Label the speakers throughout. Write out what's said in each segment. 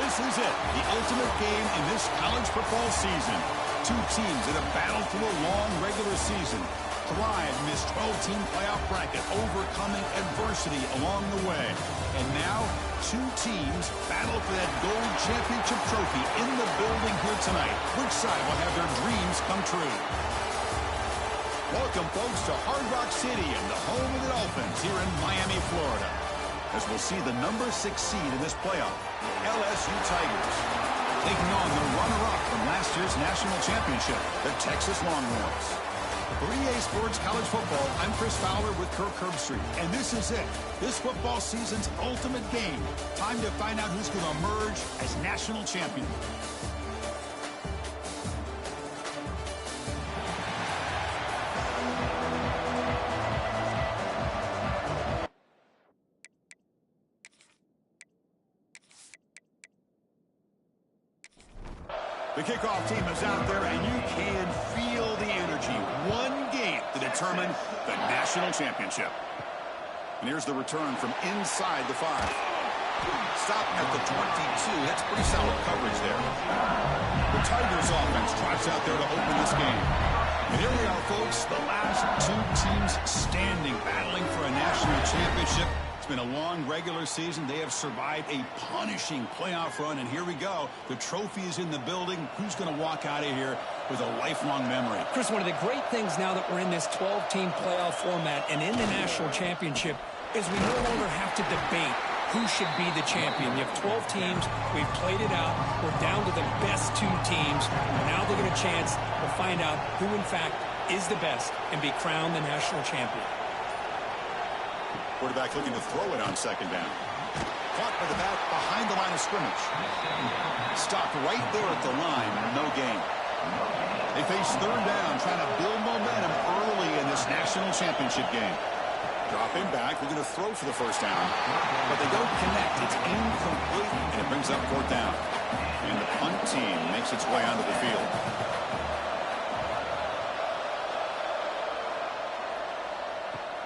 Speaker 1: This is it, the ultimate game in this college football season. Two teams that have battled through a long regular season, thrived in this 12-team playoff bracket, overcoming adversity along the way. And now, two teams battle for that gold championship trophy in the building here tonight. Which side will have their dreams come true? Welcome, folks, to Hard Rock City and the home of the Dolphins here in Miami, Florida, as we'll see the number 6 seed in this playoff, LSU Tigers, taking on the runner-up from last year's national championship, the Texas Longhorns. For EA Sports College Football, I'm Chris Fowler with Kirk Herbstreit, and this is it, this football season's ultimate game. Time to find out who's going to emerge as national champion. The kickoff team is out there, and you can feel the energy. One game to determine the national championship. And here's the return from inside the 5. Stop at the 22. That's pretty solid coverage there. The Tigers offense trots out there to open this game. And here we are, folks, the last two teams standing, battling for a national championship. It's been a long regular season. They have survived a punishing playoff run, and here we go. The trophy is in the building. Who's going to walk out of here with a lifelong memory?
Speaker 2: Chris, one of the great things now that we're in this 12-team playoff format and in the national championship is we no longer have to debate who should be the champion. You have 12 teams. We've played it out. We're down to the best 2 teams. Now they get a chance to find out who, in fact, is the best and be crowned the national champion.
Speaker 1: Quarterback looking to throw it on second down. Caught by the back behind the line of scrimmage. Stopped right there at the line. No gain. They face third down, trying to build momentum early in this national championship game. Dropping back, looking to throw for the first down. But they don't connect. It's incomplete, and it brings up fourth down. And the punt team makes its way onto the field.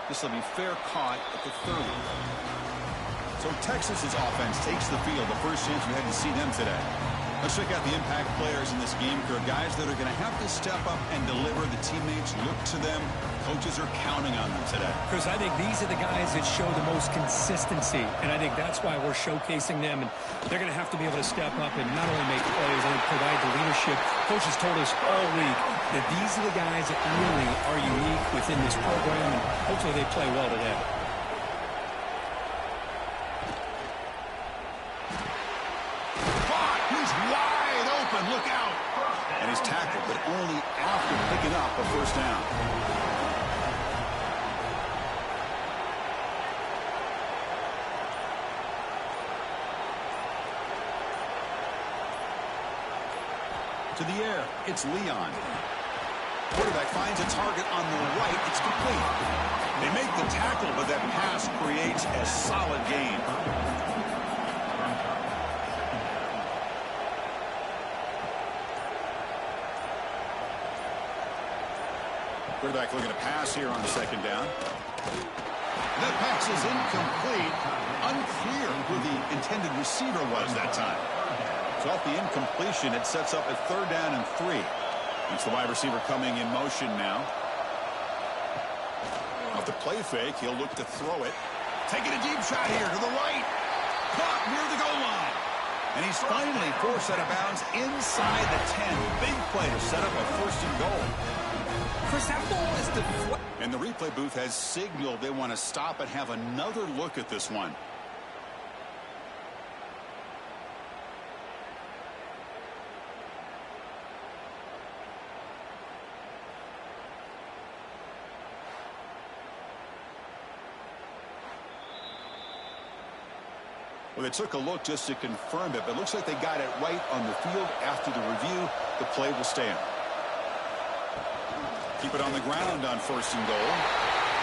Speaker 1: This will be fair caught at the 30. So Texas's offense takes the field. The first chance we had to see them today. Let's check out the impact players in this game. There are guys that are going to have to step up and deliver. The teammates look to them. Coaches are counting on them today.
Speaker 2: Chris, I think these are the guys that show the most consistency, and I think that's why we're showcasing them. And they're going to have to be able to step up and not only make plays, and provide the leadership. Coaches told us all week that these are the guys that really are unique within this program, and hopefully they play well today.
Speaker 1: Caught! He's wide open. Look out! And he's tackled, but only after picking up a first down. To the air, it's Leon. Quarterback finds a target on the right. It's complete. They make the tackle, but that pass creates a solid gain. Quarterback looking to pass here on the second down. That pass is incomplete. Unclear who the intended receiver was that time. So off the incompletion, it sets up a third down and 3. It's the wide receiver coming in motion now. Off the play fake, he'll look to throw it. Taking a deep shot here to the right. Caught near the goal line. And he's finally forced out of bounds inside the 10. Big play to set up a first and goal.
Speaker 2: Chris, that ball is deflected.
Speaker 1: And the replay booth has signaled they want to stop and have another look at this one. Well, they took a look just to confirm it, but it looks like they got it right on the field. After the review, the play will stand. Keep it on the ground on first and goal.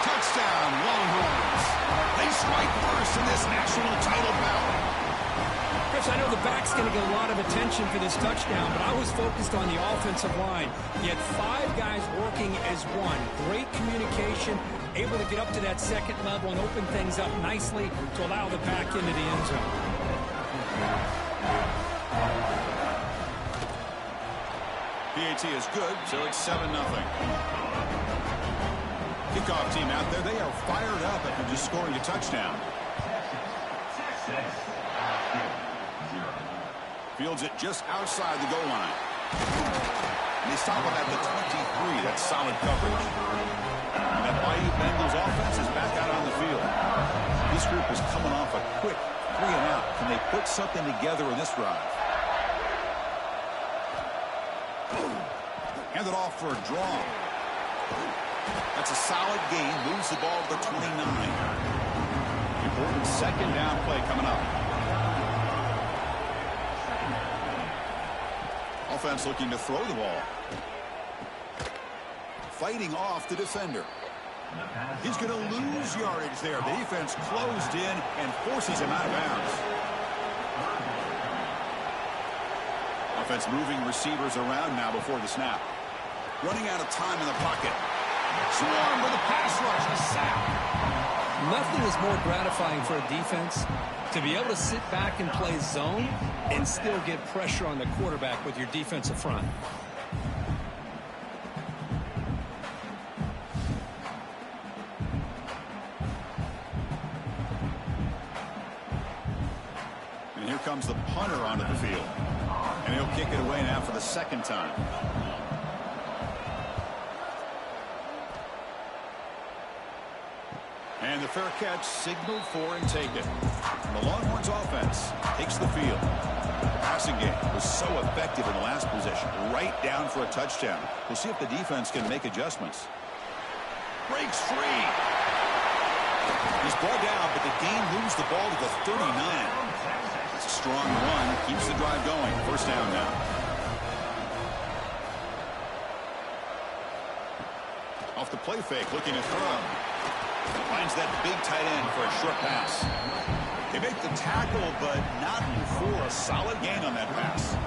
Speaker 1: Touchdown, Longhorns. They strike first in this national title bout.
Speaker 2: Chris, I know the back's going to get a lot of attention for this touchdown, but I was focused on the offensive line. You had 5 guys working as one. Great communication, able to get up to that second level and open things up nicely to allow the back into the end zone.
Speaker 1: PAT is good, so it's 7-0. Kickoff team out there, they are fired up after just scoring a touchdown. Fields it just outside the goal line. And they stop him at the 23. That's solid coverage. And that Bayou Bengals offense is back out on the field. This group is coming off a quick 3-and-out. Can they put something together in this drive? Hand it off for a draw. That's a solid gain. Moves the ball to the 29. Important second down play coming up. Offense looking to throw the ball. Fighting off the defender. He's going to lose yardage there. The defense closed in and forces him out of bounds. Offense moving receivers around now before the snap. Running out of time in the pocket. Swarm with a pass rush. A sack.
Speaker 2: Nothing is more gratifying for a defense to be able to sit back and play zone and still get pressure on the quarterback with your defensive front.
Speaker 1: And here comes the punter onto the field. And he'll kick it away now for the second time. And the fair catch signaled for and taken. The Longhorns offense takes the field. The passing game was so effective in the last possession, right down for a touchdown. We'll see if the defense can make adjustments. Breaks free. He's brought down, but the game moves the ball to the 39. It's a strong run, keeps the drive going. First down now. Off the play fake, looking to throw. Finds that big tight end for a short pass. They make the tackle, but not before a solid gain on that pass.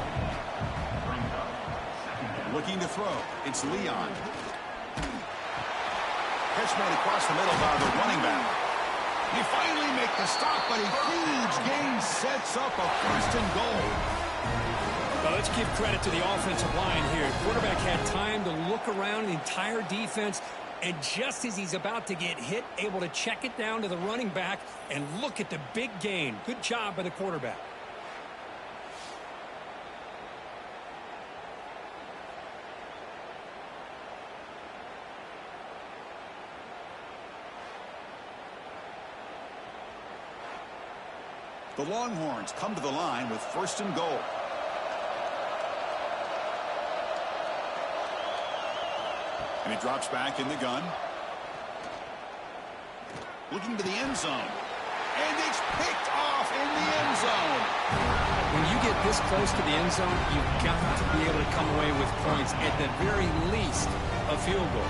Speaker 1: Looking to throw. It's Leon. Catch made across the middle by the running back. He finally makes the stop, but a huge gain sets up a first and goal.
Speaker 2: Well, let's give credit to the offensive line here. Quarterback had time to look around the entire defense, and just as he's about to get hit, able to check it down to the running back, and look at the big gain. Good job by the quarterback.
Speaker 1: The Longhorns come to the line with first and goal. And he drops back in the gun. Looking to the end zone. And it's picked off in the end zone.
Speaker 2: When you get this close to the end zone, you've got to be able to come away with points, at the very least a field goal.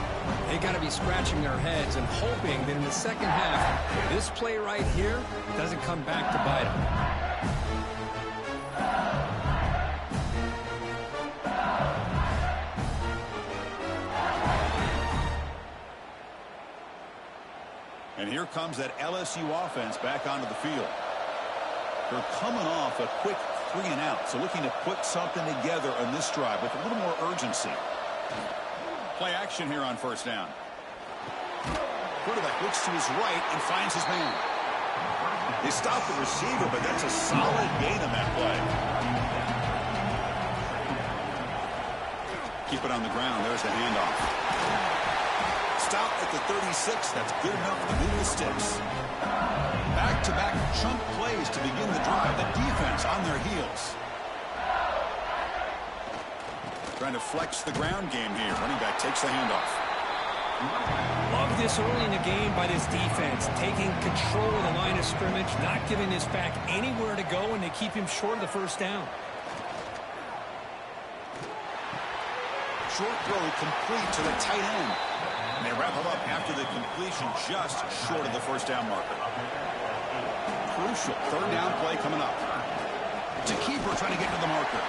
Speaker 2: They got to be scratching their heads and hoping that in the second half, this play right here doesn't come back to bite them.
Speaker 1: And here comes that LSU offense back onto the field. They're coming off a quick 3-and-out, so looking to put something together on this drive with a little more urgency. Play action here on first down. Quarterback looks to his right and finds his man. They stop the receiver, but that's a solid gain on that play. Keep it on the ground. There's the handoff. Stop at the 36. That's good enough to move the sticks. Back-to-back chunk plays to begin the drive. The defense on their heels. Trying to flex the ground game here. Running back takes the handoff.
Speaker 2: Love this early in the game by this defense. Taking control of the line of scrimmage, not giving this back anywhere to go, and they keep him short of the first down.
Speaker 1: Short throw complete to the tight end. And they wrap him up after the completion just short of the first down marker. Crucial third down play coming up. It's a keeper trying to get to the marker.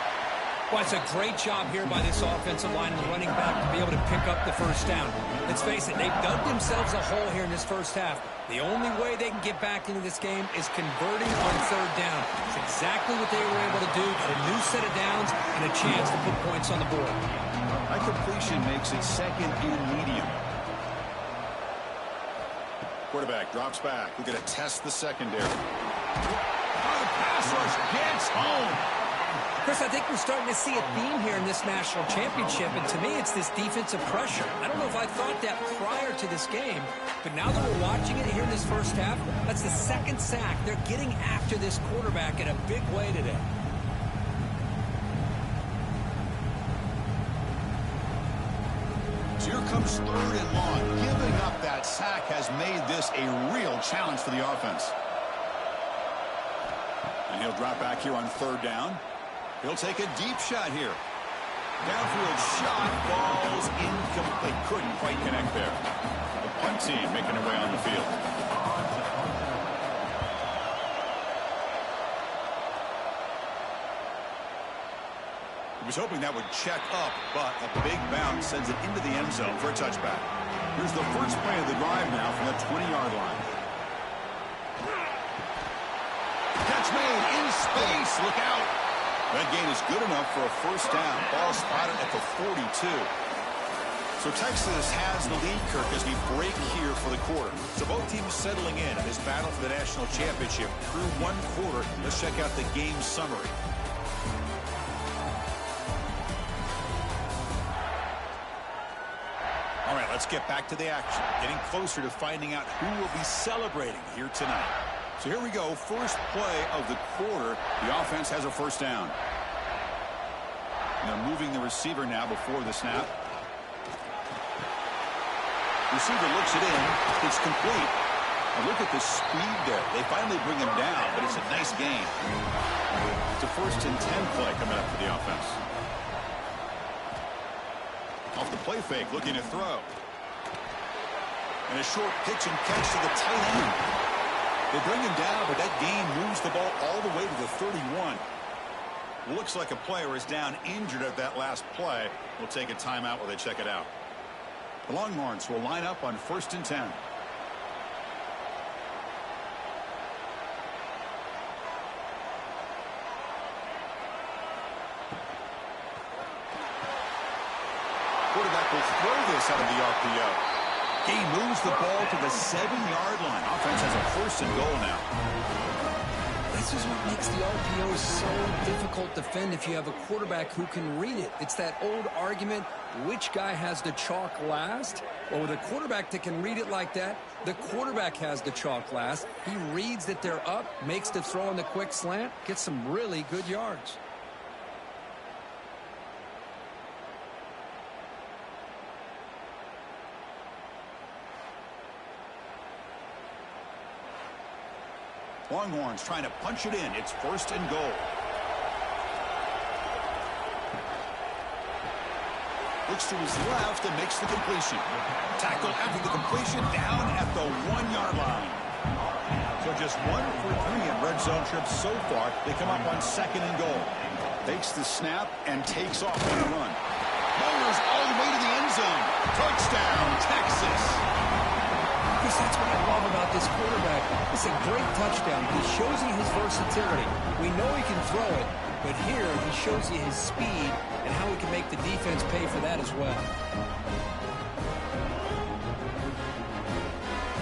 Speaker 2: Well, it's a great job here by this offensive line and the running back to be able to pick up the first down. Let's face it, they've dug themselves a hole here in this first half. The only way they can get back into this game is converting on third down. It's exactly what they were able to do. Got a new set of downs and a chance to put points on the board.
Speaker 1: That completion makes it second and medium. Quarterback drops back. We're going to test the secondary. Oh, the pass rush gets home.
Speaker 2: Chris, I think we're starting to see a theme here in this national championship, and to me, it's this defensive pressure. I don't know if I thought that prior to this game, but now that we're watching it here in this first half, that's the second sack. They're getting after this quarterback in a big way today.
Speaker 1: So here comes third and long. Giving up that sack has made this a real challenge for the offense. And he'll drop back here on third down. He'll take a deep shot here. Downfield shot, falls incomplete. Couldn't quite connect there. The punt team making their way on the field. He was hoping that would check up, but a big bounce sends it into the end zone for a touchback. Here's the first play of the drive now from the 20-yard line. Catch made in space. Look out. That gain is good enough for a first down. Ball spotted at the 42. So Texas has the lead, Kirk, as we break here for the quarter. So both teams settling in this battle for the national championship through one quarter. Let's check out the game summary. All right, let's get back to the action. Getting closer to finding out who will be celebrating here tonight. So here we go. First play of the quarter. The offense has a first down. They're moving the receiver now before the snap. Receiver looks it in. It's complete. And look at the speed there. They finally bring him down, but it's a nice gain. It's a first and 10 play coming up for the offense. Off the play fake, looking to throw. And a short pitch and catch to the tight end. They bring him down, but that gain moves the ball all the way to the 31. Looks like a player is down injured at that last play. We'll take a timeout while they check it out. The Longhorns will line up on first and 10. Quarterback will throw this out of the RPO. He moves the ball to the 7-yard line. Offense has a first and goal now.
Speaker 2: This is what makes the RPO so difficult to defend if you have a quarterback who can read it. It's that old argument, which guy has the chalk last? Well, with a quarterback that can read it like that, the quarterback has the chalk last. He reads that they're up, makes the throw on the quick slant, gets some really good yards.
Speaker 1: Longhorns trying to punch it in. It's first and goal. Looks to his left and makes the completion. Tackle after the completion down at the 1-yard line. So just 1 for 3 in red zone trips so far. They come up on second and goal. Takes the snap and takes off on a run. Bowers all the way to the end zone. Touchdown, Texas.
Speaker 2: That's what I love about this quarterback. It's a great touchdown. He shows you his versatility. We know he can throw it, but here he shows you his speed and how he can make the defense pay for that as well.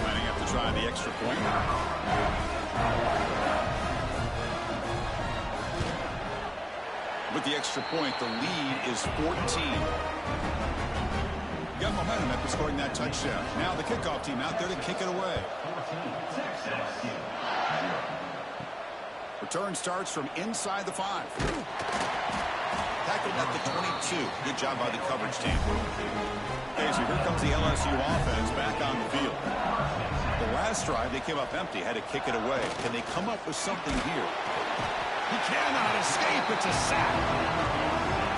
Speaker 1: Lining up to try the extra point. With the extra point, the lead is 14. Got momentum after scoring that touchdown. Now the kickoff team out there to kick it away. Return starts from inside the 5. Tackled at the 22. Good job by the coverage team. Okay, so here comes the LSU offense back on the field. The last drive, they came up empty, had to kick it away. Can they come up with something here? He cannot escape. It's a sack.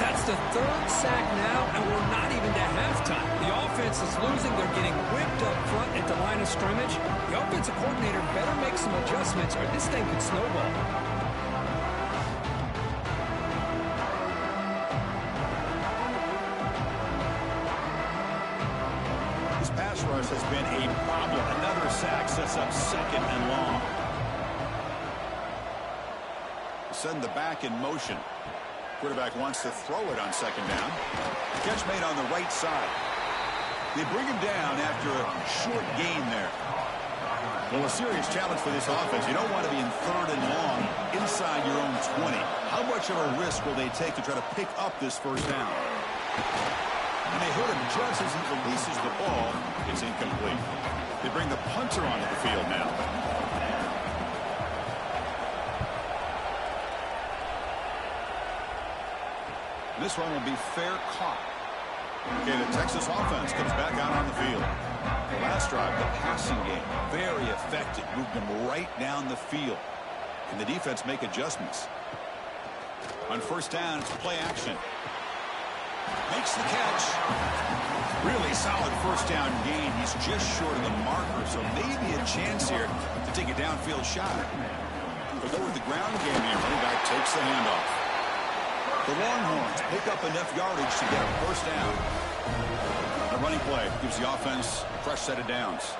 Speaker 2: That's the third sack now, and we're not even to halftime. The offense is losing. They're getting whipped up front at the line of scrimmage. The offensive coordinator better make some adjustments, or this thing could snowball.
Speaker 1: sets up second and long. Send the back in motion. Quarterback wants to throw it on second down. Catch made on the right side. They bring him down after a short gain there. Well, a serious challenge for this offense. You don't want to be in third and long inside your own 20. How much of a risk will they take to try to pick up this first down? And they hit him just as he releases the ball. It's incomplete. They bring the punter onto the field now. This one will be fair caught. Okay, the Texas offense comes back out on the field. The last drive, the passing game, very effective. Moved them right down the field. Can the defense make adjustments? On first down, it's play action. Makes the catch. Really solid first down gain. He's just short of the marker, so maybe a chance here to take a downfield shot. But go with the ground game here. Running back takes the handoff. The Longhorns pick up enough yardage to get a first down. A running play gives the offense a fresh set of downs.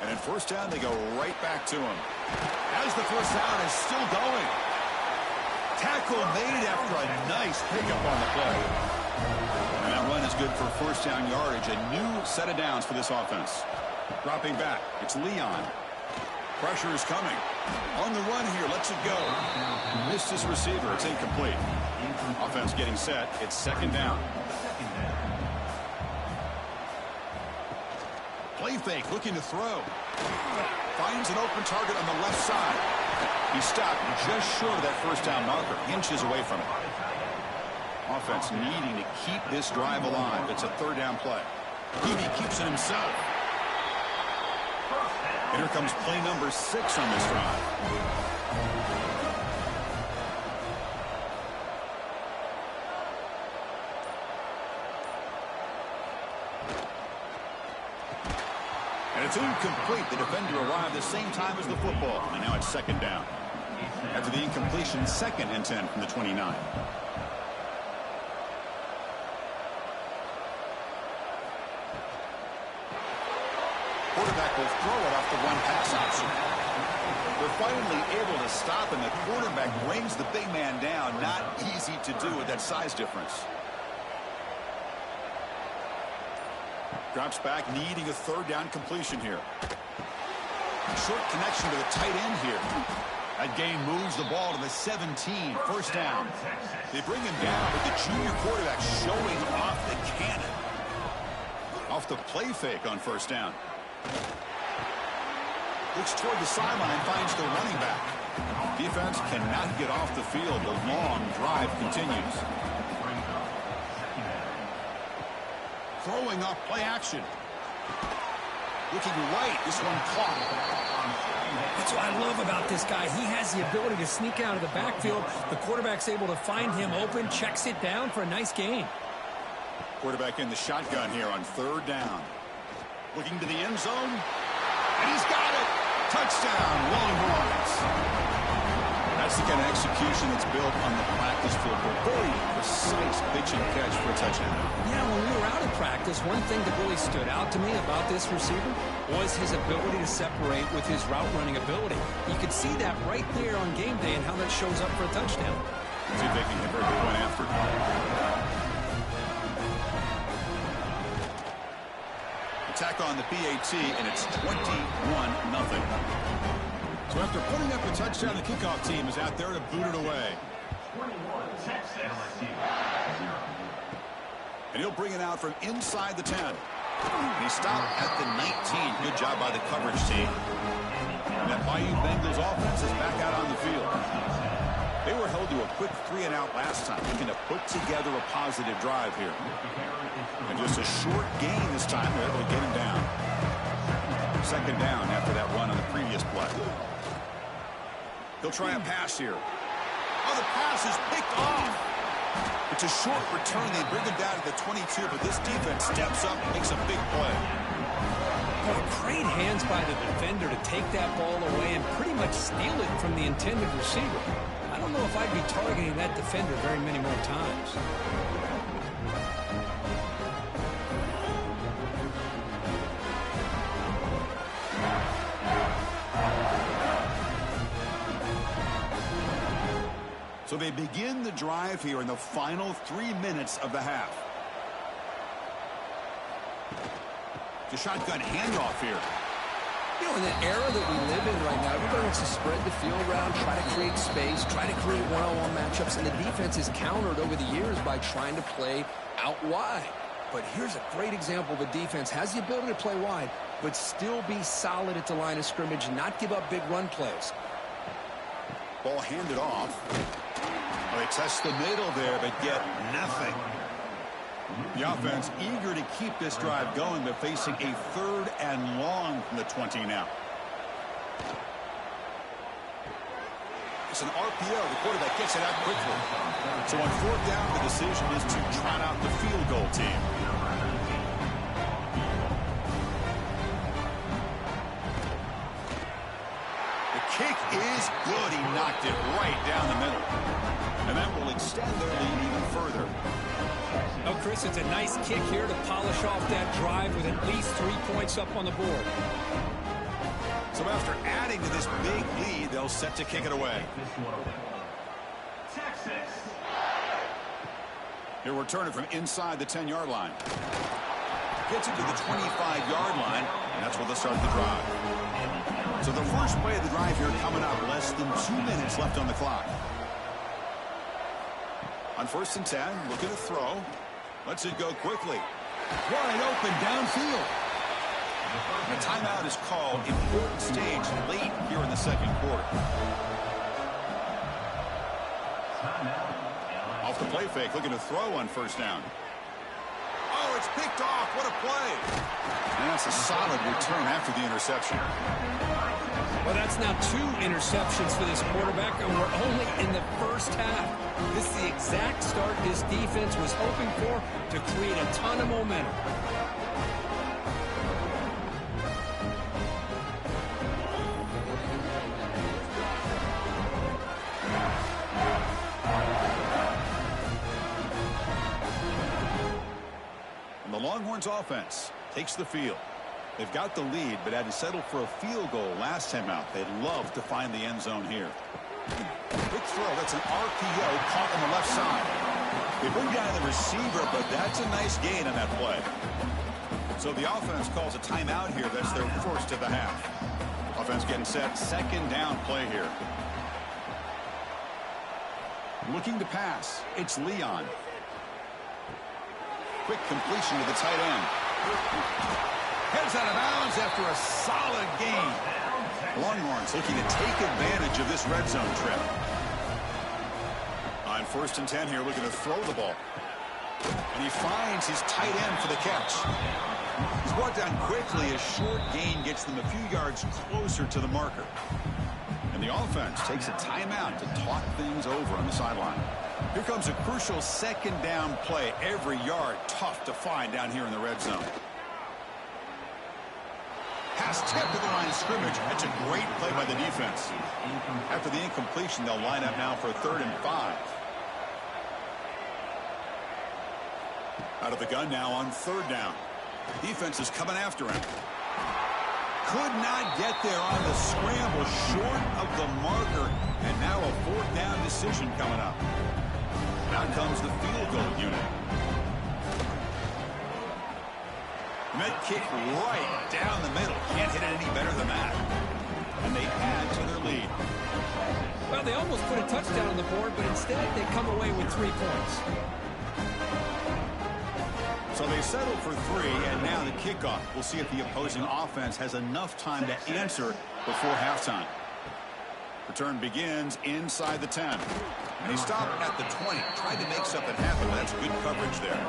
Speaker 1: And in first down, they go right back to him. As the first down is still going. Tackle made after a nice pickup on the play. And that run is good for first down yardage. A new set of downs for this offense. Dropping back, it's Leon. Pressure is coming. On the run here, lets it go. Missed his receiver. It's incomplete. Offense getting set. It's second down. Play fake, looking to throw. Finds an open target on the left side. He stopped just short of that first down marker. Inches away from it. Offense needing to keep this drive alive. It's a third down play. He keeps it himself. And here comes play number 6 on this drive. And it's incomplete. The defender arrived the same time as the football. And now it's second down. After the incompletion, 2nd and 10 from the 29. Quarterback will throw it off the one pass option. They're finally able to stop, and the quarterback brings the big man down. Not easy to do with that size difference. Drops back, needing a third down completion here. Short connection to the tight end here. That gain moves the ball to the 17. First down. They bring him down with the junior quarterback showing off the cannon. Off the play fake on first down. Looks toward the sideline, finds the running back. Defense cannot get off the field. The long drive continues. Throwing off play action. Looking right. This one caught.
Speaker 2: That's what I love about this guy. He has the ability to sneak out of the backfield. The quarterback's able to find him open, checks it down for a nice gain.
Speaker 1: Quarterback in the shotgun here on third down. Looking to the end zone. And he's got it. Touchdown, Longhorns. That's the kind of execution that's built on the practice field. Very precise pitch and catch for a touchdown.
Speaker 2: Yeah, when we were out of practice, one thing that really stood out to me about this receiver was his ability to separate with his route running ability. You could see that right there on game day and how that shows up for a touchdown.
Speaker 1: See if they can convert the point after. Attack on the PAT, and it's 21-0. So after putting up a touchdown, the kickoff team is out there to boot it away. And he'll bring it out from inside the 10. And he stopped at the 19. Good job by the coverage team. And that Bayou Bengals offense is back out on the field. They were held to a quick 3-and-out last time, looking to put together a positive drive here. And just a short gain this time, they're able to get him down. Second down after that run on the previous play. He'll try a pass here. Oh, the pass is picked off. It's a short return. They bring him down to the 22, but this defense steps up and makes a big play.
Speaker 2: Well, great hands by the defender to take that ball away and pretty much steal it from the intended receiver. I don't know if I'd be targeting that defender very many more times.
Speaker 1: So they begin the drive here in the final 3 minutes of the half. The shotgun handoff here.
Speaker 3: You know, in the era that we live in right now, everybody wants to spread the field around, try to create space, try to create one-on-one matchups, and the defense is countered over the years by trying to play out wide. But here's a great example of a defense has the ability to play wide, but still be solid at the line of scrimmage and not give up big run plays.
Speaker 1: Ball handed off. Well, they test the middle there, but get nothing. The offense eager to keep this drive going, but facing a 3rd and long from the 20 now. It's an RPO. The quarterback gets it out quickly. So on 4th down, the decision is to trot out the field goal team. The kick is good. He knocked it right down the middle. And that will extend their lead even further.
Speaker 2: Oh, Chris, it's a nice kick here to polish off that drive with at least 3 points up on the board.
Speaker 1: So after adding to this big lead, they'll set to kick it away. He'll return it from inside the 10-yard line. Gets it to the 25-yard line, and that's where they'll start the drive. So the first play of the drive here coming up, less than 2 minutes left on the clock. On 1st and 10, look at the throw. Lets it go quickly. Wide open downfield. And a timeout is called. Important stage late here in the 2nd quarter. Off the play fake, looking to throw on 1st down. Oh, it's picked off. What a play. And that's a solid return after the interception.
Speaker 2: Well, that's now 2 interceptions for this quarterback, and we're only in the first half. This is the exact start this defense was hoping for to create a ton of momentum.
Speaker 1: And the Longhorns offense takes the field. They've got the lead, but had to settle for a field goal last time out. They'd love to find the end zone here. Quick throw. That's an RPO caught on the left side. They bring down the receiver, but that's a nice gain on that play. So the offense calls a timeout here. That's their first of the half. Offense getting set. 2nd down play here. Looking to pass. It's Leon. Quick completion to the tight end. Heads out of bounds after a solid gain. Longhorns looking to take advantage of this red zone trip. On 1st and 10 here, looking to throw the ball. And he finds his tight end for the catch. He's brought down quickly. A short gain gets them a few yards closer to the marker. And the offense takes a timeout to talk things over on the sideline. Here comes a crucial 2nd down play. Every yard tough to find down here in the red zone. Pass tipped to the line of scrimmage. That's a great play by the defense. After the incompletion, they'll line up now for 3rd and 5. Out of the gun now on 3rd down. Defense is coming after him. Could not get there on the scramble, short of the marker. And now a 4th down decision coming up. Now comes the field goal unit. And that kick right down the middle. Can't hit it any better than that. And they add to their lead.
Speaker 2: Well, they almost put a touchdown on the board, but instead they come away with 3 points.
Speaker 1: So they settle for 3, and now the kickoff. We'll see if the opposing offense has enough time to answer before halftime. Return begins inside the 10. And he stopped at the 20. Tried to make something happen, but that's good coverage there.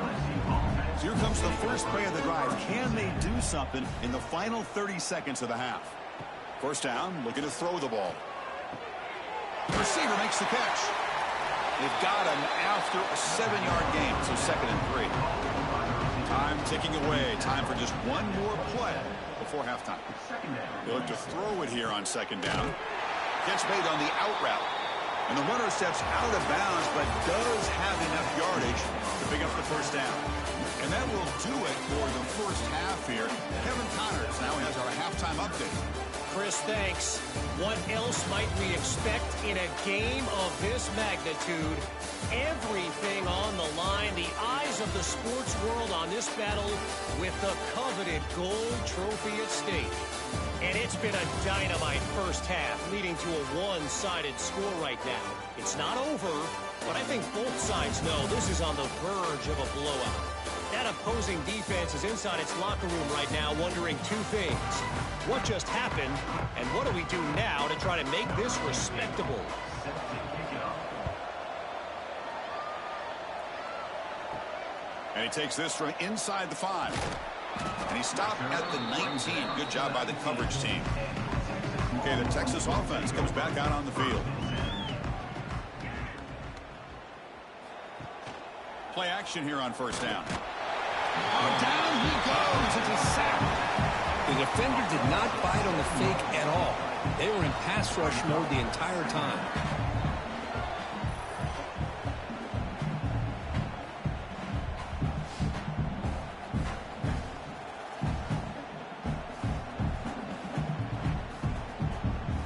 Speaker 1: So here comes the first play of the drive. Can they do something in the final 30 seconds of the half? 1st down, looking to throw the ball. The receiver makes the catch. They've got him after a 7-yard gain, so 2nd and 3. Time ticking away. Time for just one more play before halftime. They look to throw it here on 2nd down. Catch made on the out route. And the runner steps out of bounds, but does have enough yardage to pick up the 1st down. And that will do it for the first half here. Kevin Connors now has our halftime update.
Speaker 4: Chris, thanks. What else might we expect in a game of this magnitude? Everything on the line, the eyes of the sports world on this battle with the coveted gold trophy at stake. And it's been a dynamite first half, leading to a one-sided score right now. It's not over, but I think both sides know this is on the verge of a blowout. That opposing defense is inside its locker room right now wondering two things. What just happened, and what do we do now to try to make this respectable?
Speaker 1: And he takes this from inside the 5. And he stopped at the 19. Good job by the coverage team. Okay, the Texas offense comes back out on the field. Play action here on first down. Oh, down he goes. It's a sack.
Speaker 2: The defender did not bite on the fake at all. They were in pass rush mode the entire time.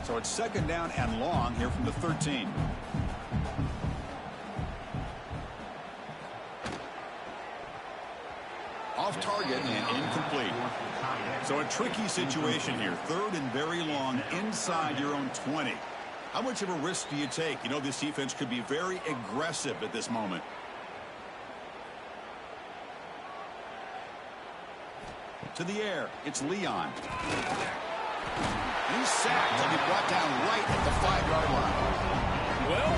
Speaker 1: So it's second down and long here from the 13. Off target and incomplete. So a tricky situation here. Third and very long inside your own 20. How much of a risk do you take? You know, this defense could be very aggressive at this moment. To the air, it's Leon. He's sacked. He'll be brought down right at the 5-yard line.
Speaker 2: Well.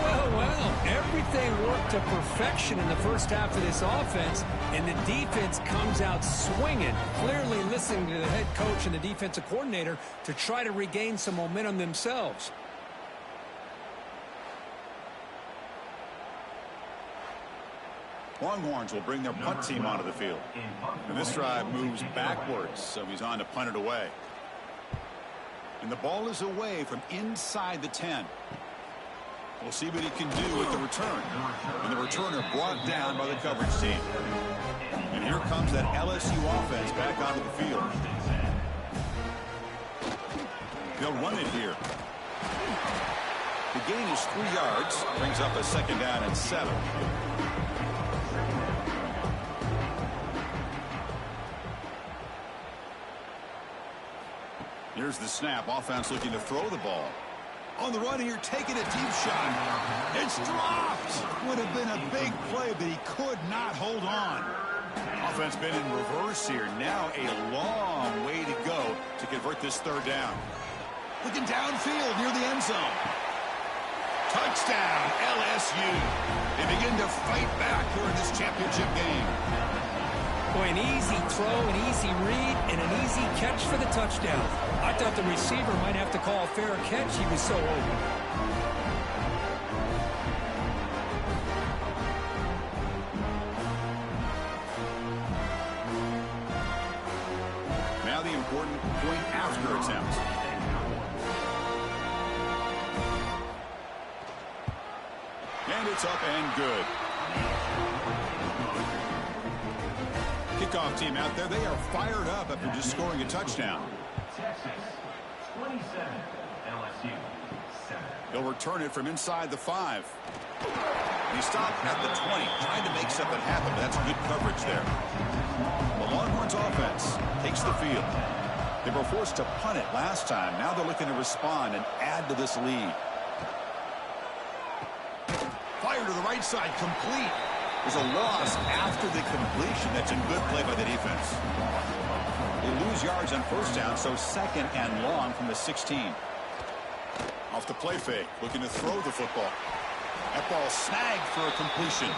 Speaker 2: Everything worked to perfection in the first half of this offense, and the defense comes out swinging, clearly listening to the head coach and the defensive coordinator to try to regain some momentum themselves.
Speaker 1: Longhorns will bring their punt team onto the field. And this drive moves backwards, so he's on to punt it away. And the ball is away from inside the 10. We'll see what he can do with the return. And the returner brought down by the coverage team. And here comes that LSU offense back onto the field. They'll run it here. The gain is 3 yards. Brings up a second down and 7. Here's the snap. Offense looking to throw the ball. On the run here, taking a deep shot. It's dropped. Would have been a big play, but he could not hold on. Offense been in reverse here. Now a long way to go to convert this third down. Looking downfield near the end zone. Touchdown, LSU. They begin to fight back here in this championship game.
Speaker 2: Boy, an easy throw, an easy read, and an easy catch for the touchdown. I thought the receiver might have to call a fair catch. He was so open.
Speaker 1: Now the important point after attempt. And it's up and good. Kickoff team out there, they are fired up after just scoring a touchdown.
Speaker 5: Texas 27, LSU 7.
Speaker 1: They'll return it from inside the 5. He stopped at the 20, trying to make something happen, but that's good coverage there. The Longhorns offense takes the field. They were forced to punt it last time. Now they're looking to respond and add to this lead. Fire to the right side, complete. There's a loss after the completion. That's a good play by the defense. They lose yards on first down, so second and long from the 16. Off the play fake, looking to throw the football. That ball snagged for a completion.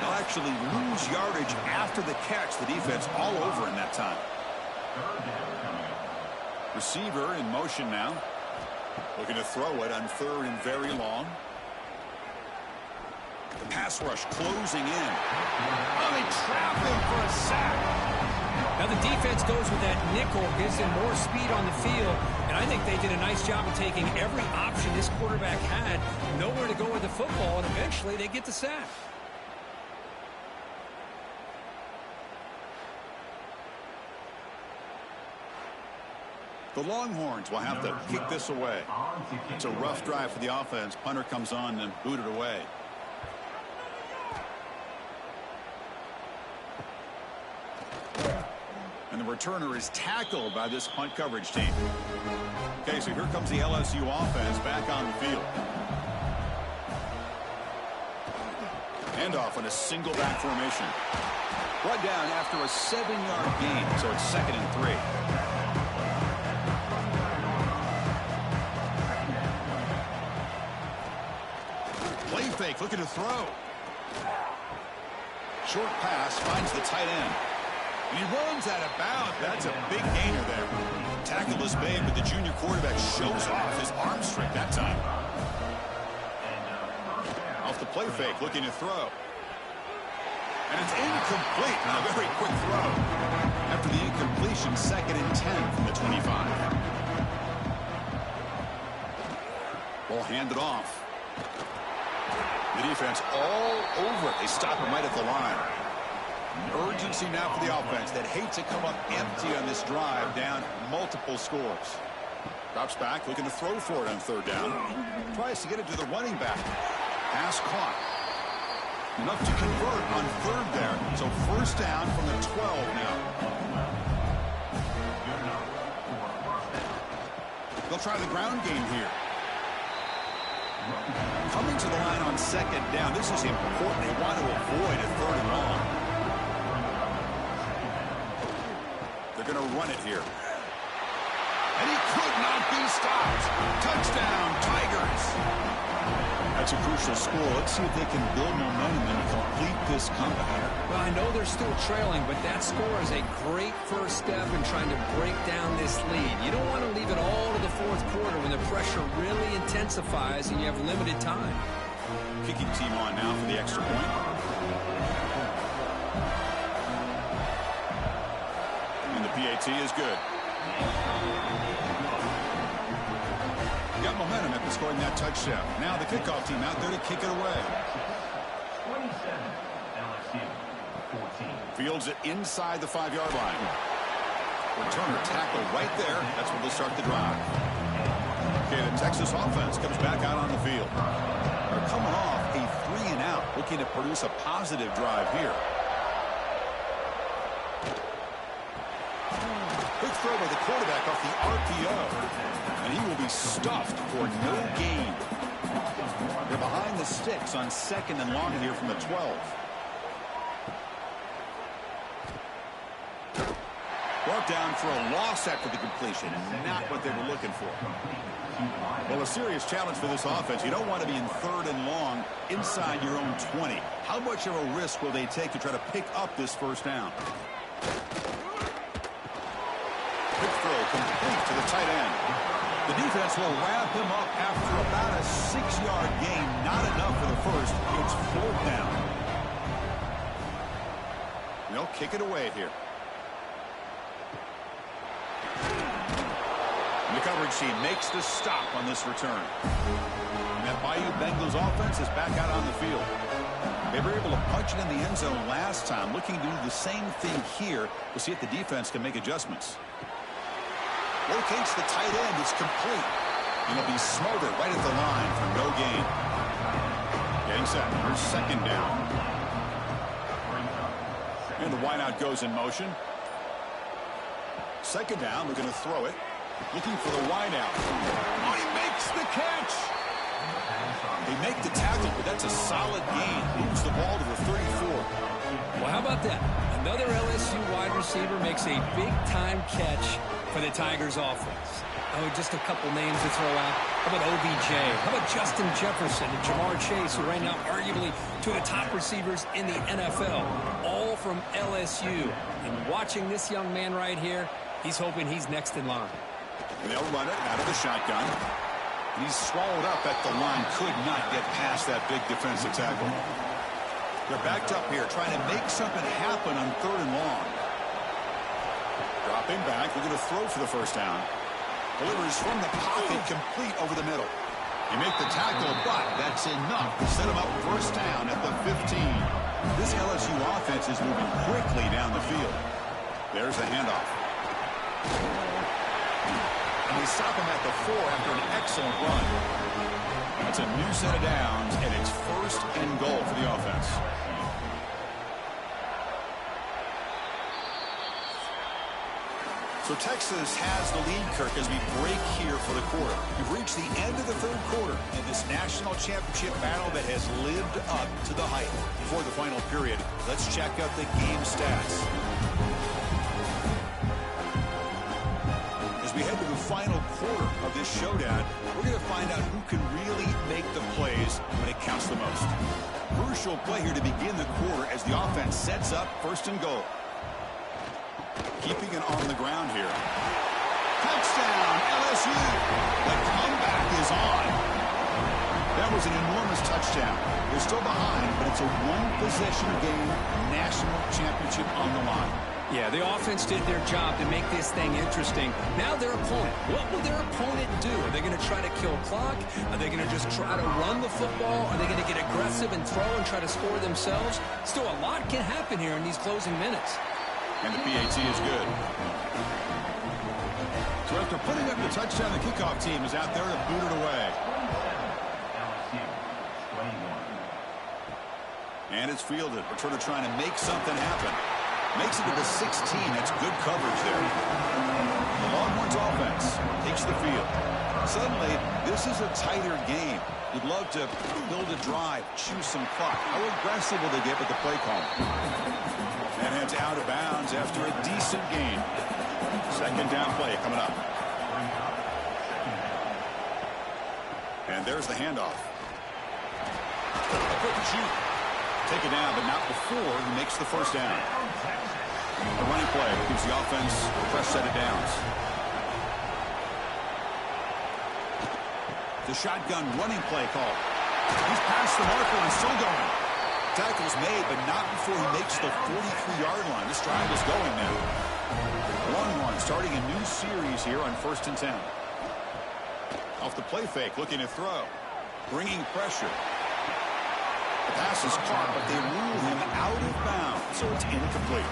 Speaker 1: They'll actually lose yardage after the catch. The defense all over in that time. Receiver in motion now. Looking to throw it on third and very long. The pass rush closing in. Oh, they trap him for a sack.
Speaker 2: Now the defense goes with that nickel, gives them more speed on the field, and I think they did a nice job of taking every option this quarterback had, nowhere to go with the football, and eventually they get the sack.
Speaker 1: The Longhorns will have to kick this away. It's a rough drive for the offense. Punter comes on and booted away. And the returner is tackled by this punt coverage team. Okay, so here comes the LSU offense back on the field. Handoff on a single back formation. Brought down after a 7-yard gain, so it's 2nd and 3. Play fake, looking to throw. Short pass finds the tight end. And he runs out of bounds. That's a big gainer there. Tackle is made, but the junior quarterback shows off his arm strength that time. Off the play fake, looking to throw. And it's incomplete on a very quick throw. After the incompletion, 2nd and 10 from the 25. Ball handed off. The defense all over it. They stop him right at the line. Urgency now for the offense that hates to come up empty on this drive, down multiple scores. Drops back, looking to throw for it on 3rd down. Tries to get it to the running back. Pass caught. Enough to convert on 3rd there. So 1st down from the 12 now. They'll try the ground game here. Coming to the line on 2nd down. This is important. They want to avoid a 3rd and long. They're going to run it here. And he could not be stopped. Touchdown, Tigers. That's a crucial score. Let's see if they can build momentum and complete this comeback.
Speaker 3: Well, I know they're still trailing, but that score is a great first step in trying to break down this lead. You don't want to leave it all to the 4th quarter when the pressure really intensifies and you have limited time.
Speaker 1: Kicking team on now for the extra point. And the PAT is good. Got momentum after scoring that touchdown. Now the kickoff team out there to kick it away.
Speaker 5: 27, LSU, 14.
Speaker 1: Fields it inside the 5-yard line. Returner tackle right there. That's where they'll start the drive. Okay, the Texas offense comes back out on the field. They're coming off a 3-and-out, looking to produce a positive drive here. Quick throw by the quarterback off the RPO. And he will be stuffed for no gain. They're behind the sticks on 2nd and long here from the 12. Brought down for a loss after the completion, and not what they were looking for. Well, a serious challenge for this offense. You don't want to be in 3rd and long inside your own 20. How much of a risk will they take to try to pick up this 1st down? Quick throw complete to the tight end. The defense will wrap him up after about a 6-yard gain. Not enough for the first. It's 4th down. They'll kick it away here. And the coverage team makes the stop on this return. And that Bayou Bengals offense is back out on the field. They were able to punch it in the end zone last time. Looking to do the same thing here. We'll see if the defense can make adjustments. Locates the tight end. It's complete. And it'll be smothered right at the line for no gain. Getting set. Here's 2nd down. And the wideout goes in motion. 2nd down. We're going to throw it. Looking for the wideout. Oh, he makes the catch. They make the tackle, but that's a solid gain. Moves the ball to the 34.
Speaker 3: Well, how about that? Another LSU wide receiver makes a big-time catch for the Tigers offense. Oh, just a couple names to throw out. How about OBJ? How about Justin Jefferson and Jamar Chase, who right now arguably two of the top receivers in the NFL, all from LSU. And watching this young man right here, he's hoping he's next in line.
Speaker 1: And they'll run it out of the shotgun. He's swallowed up at the line. Could not get past that big defensive tackle. They're backed up here, trying to make something happen on 3rd and long. Dropping back, we're going to throw for the 1st down. Delivers from the pocket, complete over the middle. You make the tackle, but that's enough to set him up 1st down at the 15. This LSU offense is moving quickly down the field. There's the handoff. they stop him at the 4 after an excellent run. It's a new set of downs, and it's 1st and goal for the offense. So Texas has the lead, Kirk, as we break here for the quarter. We've reached the end of the 3rd quarter in this national championship battle that has lived up to the hype. Before the final period, let's check out the game stats. As we head to the final quarter of this showdown, we're going to find out who can really make the plays when it counts the most. Crucial play here to begin the quarter as the offense sets up 1st and goal. Keeping it on the ground here. Touchdown, LSU. The comeback is on. That was an enormous touchdown. They're still behind, but it's a one-possession game, national championship on the line.
Speaker 2: Yeah, the offense did their job to make this thing interesting. Now their opponent. What will their opponent do? Are they going to try to kill clock? Are they going to just try to run the football? Are they going to get aggressive and throw and try to score themselves? Still, a lot can happen here in these closing minutes.
Speaker 1: And the PAT is good. So after putting up the touchdown, the kickoff team is out there to boot it away.
Speaker 5: LSU, 21.
Speaker 1: And it's fielded. Returner trying to make something happen. Makes it to the 16. That's good coverage there. The Longhorns offense takes the field. Suddenly, this is a tighter game. You'd love to build a drive, choose some clock. How aggressive will they get with the play call? And heads out of bounds after a decent gain. 2nd down play coming up. And there's the handoff. A quick shoot. Take it down, but not before he makes the 1st down. A running play gives the offense a fresh set of downs. The shotgun running play call. He's past the marker and still going. Tackle's made, but not before he makes the 43-yard line. This drive is going now. Longhorns starting a new series here on 1st and 10. Off the play fake, looking to throw. Bringing pressure. The pass is caught, but they rule him out of bounds, so it's incomplete.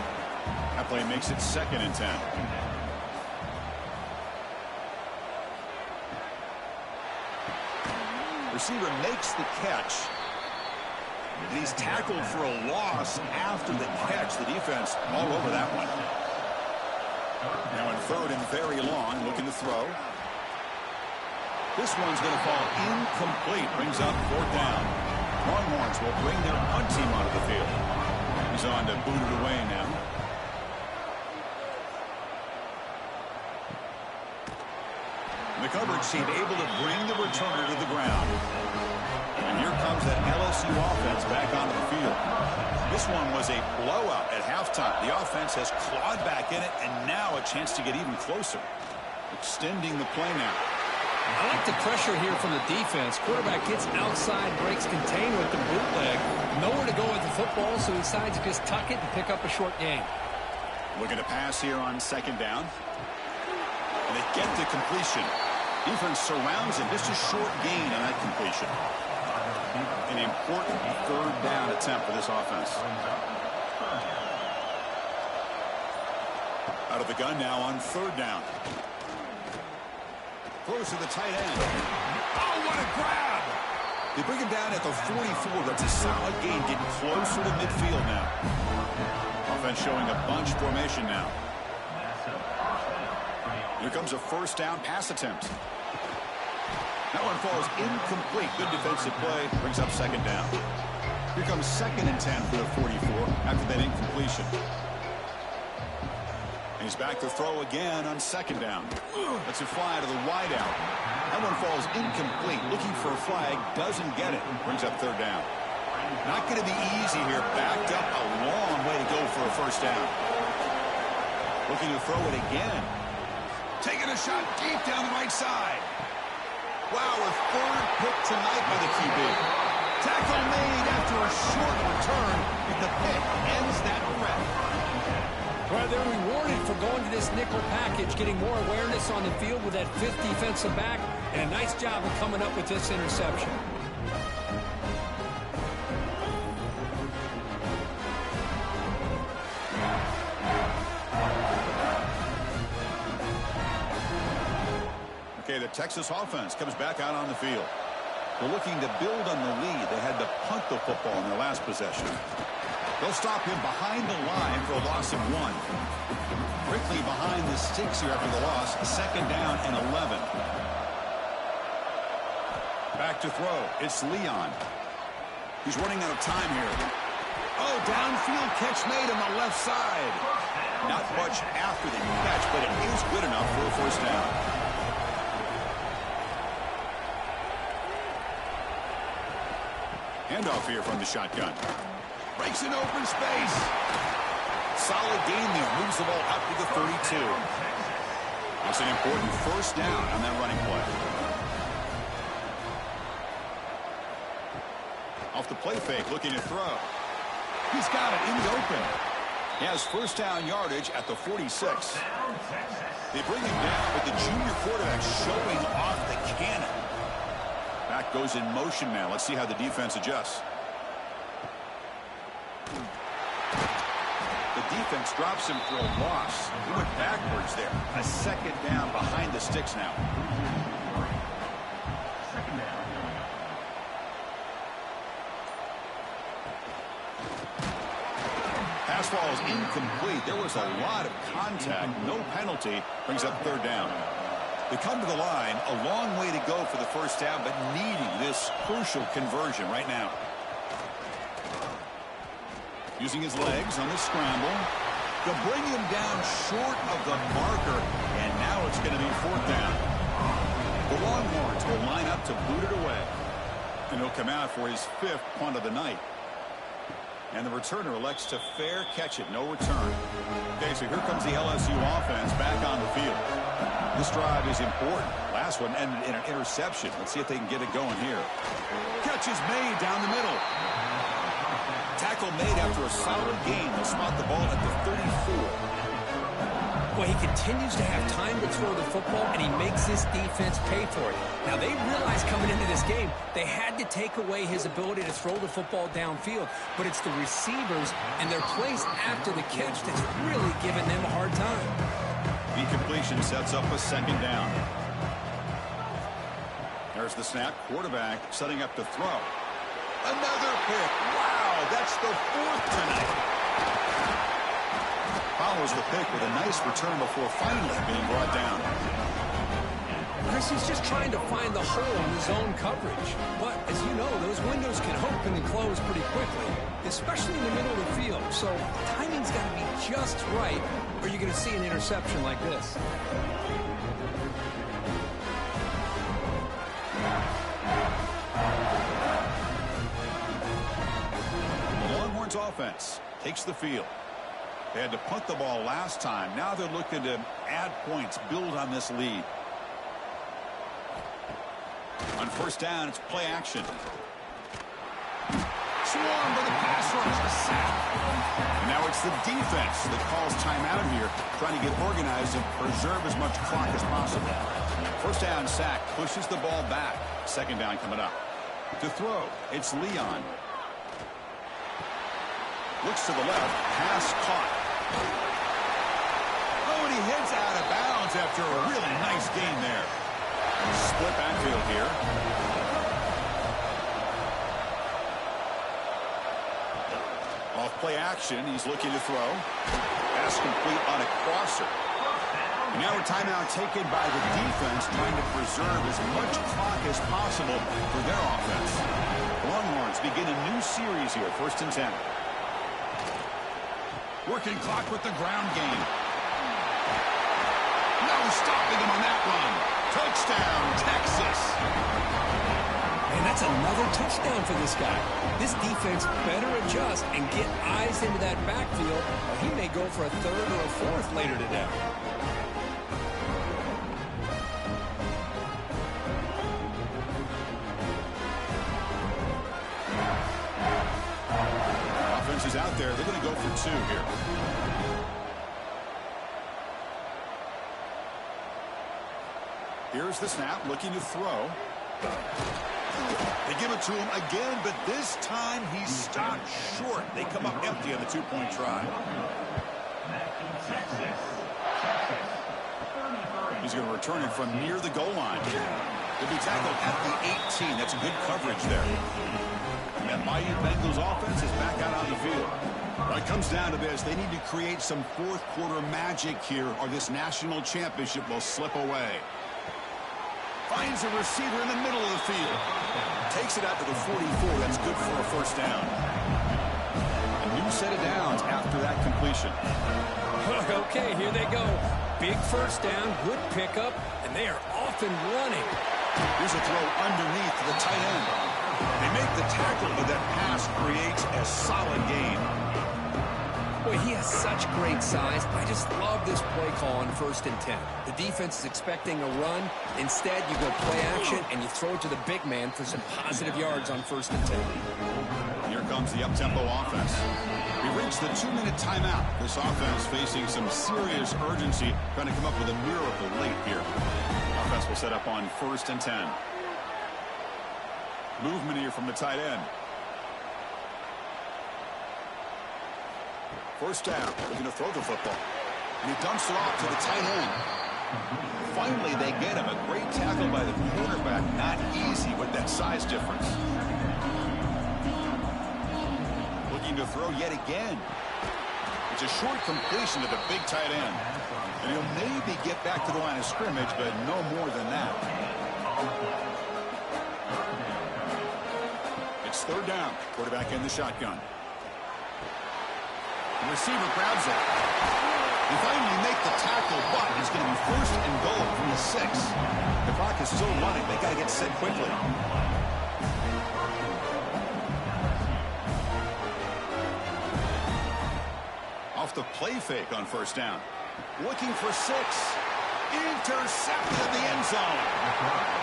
Speaker 1: That play makes it 2nd and 10. Receiver makes the catch. And he's tackled for a loss after the catch. The defense all over that one. Now in 3rd and very long, looking to throw. This one's going to fall incomplete. Brings up 4th down. Longhorns will bring their punt team onto the field. He's on to boot it away now. The coverage team able to bring the returner to the ground. And here comes that LSU offense back onto the field. This one was a blowout at halftime. The offense has clawed back in it, and now a chance to get even closer. Extending the play now.
Speaker 2: I like the pressure here from the defense. Quarterback gets outside, breaks contain with the bootleg. Nowhere to go with the football, so he decides to just tuck it and pick up a short gain.
Speaker 1: Looking to pass here on 2nd down. And they get the completion. Defense surrounds him. Just a short gain on that completion. An important 3rd down attempt for this offense. Out of the gun now on 3rd down. Throws to the tight end. Oh, what a grab! They bring him down at the 44. That's a solid gain, getting closer to midfield now. Offense showing a bunch formation now. Here comes a 1st down pass attempt. That one falls incomplete. Good defensive play. Brings up 2nd down. Here comes 2nd and 10 for the 44 after that incompletion. And he's back to throw again on 2nd down. That's a fly to the wideout. That one falls incomplete. Looking for a flag. Doesn't get it. Brings up 3rd down. Not going to be easy here. Backed up a long way to go for a 1st down. Looking to throw it again. Taking a shot deep down the right side. Wow, a 3rd pick tonight by the QB. Tackle made after a short return, but the pick ends that threat.
Speaker 2: Well, they're rewarded for going to this nickel package, getting more awareness on the field with that 5th defensive back, and a nice job of coming up with this interception.
Speaker 1: Okay, the Texas offense comes back out on the field. They're looking to build on the lead. They had to punt the football in their last possession. They'll stop him behind the line for a loss of 1. Quickly behind the sticks here after the loss. 2nd down and 11. Back to throw. It's Leon. He's running out of time here. Oh, downfield catch made on the left side. Not much after the catch, but it is good enough for a 1st down. Handoff here from the shotgun. Breaks an open space. Solid gain there. Moves the ball up to the 32. That's an important 1st down on that running play. Off the play fake, looking to throw. He's got it in the open. He has 1st down yardage at the 46. They bring him down with the junior quarterback showing off the cannon. Back goes in motion now. Let's see how the defense adjusts. The defense drops him for a loss. He went backwards there. A 2nd down behind the sticks now. Pass ball is incomplete. There was a lot of contact. No penalty. Brings up 3rd down. They come to the line. A long way to go for the 1st down, but needing this crucial conversion right now. Using his legs on the scramble. They'll bring him down short of the marker, and now it's going to be 4th down. The Longhorns will line up to boot it away. And he'll come out for his 5th punt of the night. And the returner elects to fair catch it. No return. Okay, so here comes the LSU offense back on the field. This drive is important. Last one ended in an interception. Let's see if they can get it going here. Catch is made down the middle. Tackle made after a solid gain. They'll spot the ball at the 34.
Speaker 2: Well, he continues to have time to throw the football, and he makes this defense pay for it. Now, they realized coming into this game, they had to take away his ability to throw the football downfield. But it's the receivers and their plays after the catch that's really giving them a hard time.
Speaker 1: The completion sets up a 2nd down. There's the snap. Quarterback setting up to throw. Another pick. Wow, that's the 4th tonight. Follows the pick with a nice return before finally being brought down.
Speaker 2: Chris, he's just trying to find the hole in the zone coverage. But, as you know, those windows can open and close pretty quickly, especially in the middle of the field. So, timing's got to be just right, or you're going to see an interception like this.
Speaker 1: The Longhorns offense takes the field. They had to punt the ball last time. Now they're looking to add points, build on this lead. On 1st down, it's play action. Swarmed by the pass rush, a sack. And now it's the defense that calls timeout here, trying to get organized and preserve as much clock as possible. 1st down sack, pushes the ball back. 2nd down coming up. To throw, it's Leon. Looks to the left, pass caught. Oh, and he heads out of bounds after a really nice gain there. Split backfield here. Off play action, he's looking to throw. Pass complete on a crosser. And now a timeout taken by the defense, trying to preserve as much clock as possible for their offense. Longhorns begin a new series here, 1st and 10. Working clock with the ground game. No stopping him on that run. Touchdown, Texas.
Speaker 2: And that's another touchdown for this guy. This defense better adjust and get eyes into that backfield, or he may go for a 3rd or a 4th later today.
Speaker 1: Offense is out there. They're going to go for 2 here. Here's the snap, looking to throw. They give it to him again, but this time he's stopped short. They come up empty on the 2-point try. He's going to return it from near the goal line. He'll be tackled at the 18. That's good coverage there. And that Mighty Bengals offense is back out on the field. Well, it comes down to this. They need to create some fourth quarter magic here, or this national championship will slip away. Finds a receiver in the middle of the field. Takes it out to the 44. That's good for a first down. A new set of downs after that completion.
Speaker 2: Okay, here they go. Big first down, good pickup, and they are off and running.
Speaker 1: Here's a throw underneath to the tight end. They make the tackle, but that pass creates a solid gain.
Speaker 3: Boy, he has such great size. I just love this play call on 1st and 10. The defense is expecting a run. Instead, you go play action, and you throw it to the big man for some positive yards on 1st and 10.
Speaker 1: Here comes the up-tempo offense. We reached the 2-minute timeout. This offense facing some serious urgency, trying to come up with a miracle late here. Offense will set up on 1st and 10. Movement here from the tight end. First down, looking to throw the football. And he dumps it off to the tight end. Finally, they get him. A great tackle by the quarterback. Not easy with that size difference. Looking to throw yet again. It's a short completion to the big tight end. And he'll maybe get back to the line of scrimmage, but no more than that. It's 3rd down. Quarterback in the shotgun. The receiver grabs it. They finally make the tackle, but it's going to be 1st and goal from the 6. The clock is still running. They got to get set quickly. Off the play fake on 1st down. Looking for 6. Intercepted in the end zone.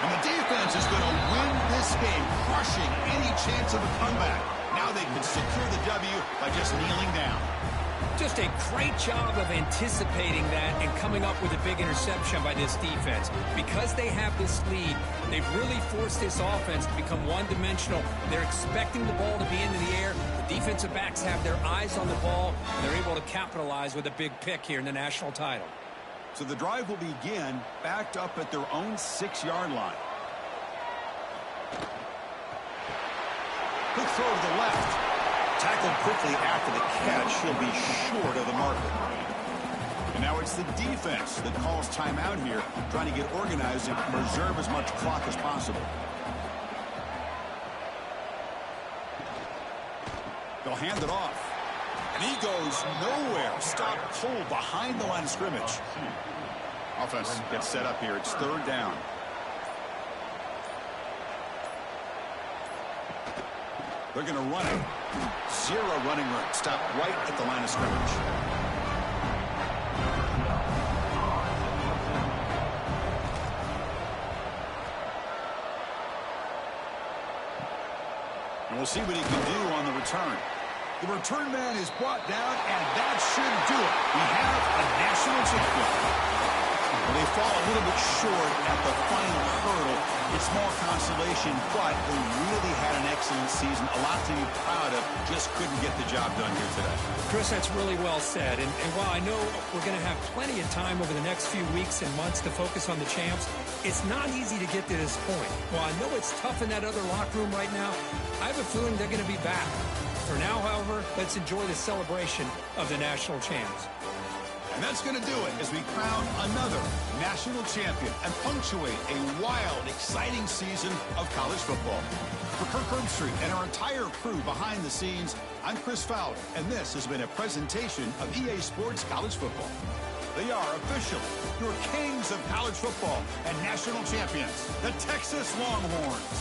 Speaker 1: And the defense is going to win this game, crushing any chance of a comeback. Now they can secure the W by just kneeling down.
Speaker 2: Just a great job of anticipating that and coming up with a big interception by this defense. Because they have this lead, they've really forced this offense to become one-dimensional. They're expecting the ball to be into the air. The defensive backs have their eyes on the ball, and they're able to capitalize with a big pick here in the national title.
Speaker 1: So the drive will begin backed up at their own 6-yard line. Quick throw to the left. Tackled quickly after the catch. He'll be short of the marker. And now it's the defense that calls timeout here, trying to get organized and preserve as much clock as possible. They'll hand it off. And he goes nowhere. Stop pull behind the line of scrimmage. Offense gets set up here. It's 3rd down. They're going to run it. 0 running room. Stop right at the line of scrimmage. And we'll see what he can do on the return. The return man is brought down, and that should do it. We have a national champion. They fall a little bit short at the final hurdle. It's small consolation, but they really had an excellent season. A lot to be proud of. Just couldn't get the job done here today.
Speaker 2: Chris, that's really well said. And while I know we're going to have plenty of time over the next few weeks and months to focus on the champs, it's not easy to get to this point. While I know it's tough in that other locker room right now, I have a feeling they're going to be back. For now, however, let's enjoy the celebration of the national champs.
Speaker 1: And that's going to do it as we crown another national champion and punctuate a wild, exciting season of college football. For Kirk Herbstreit and our entire crew behind the scenes, I'm Chris Fowler, and this has been a presentation of EA Sports College Football. They are officially your kings of college football and national champions, the Texas Longhorns.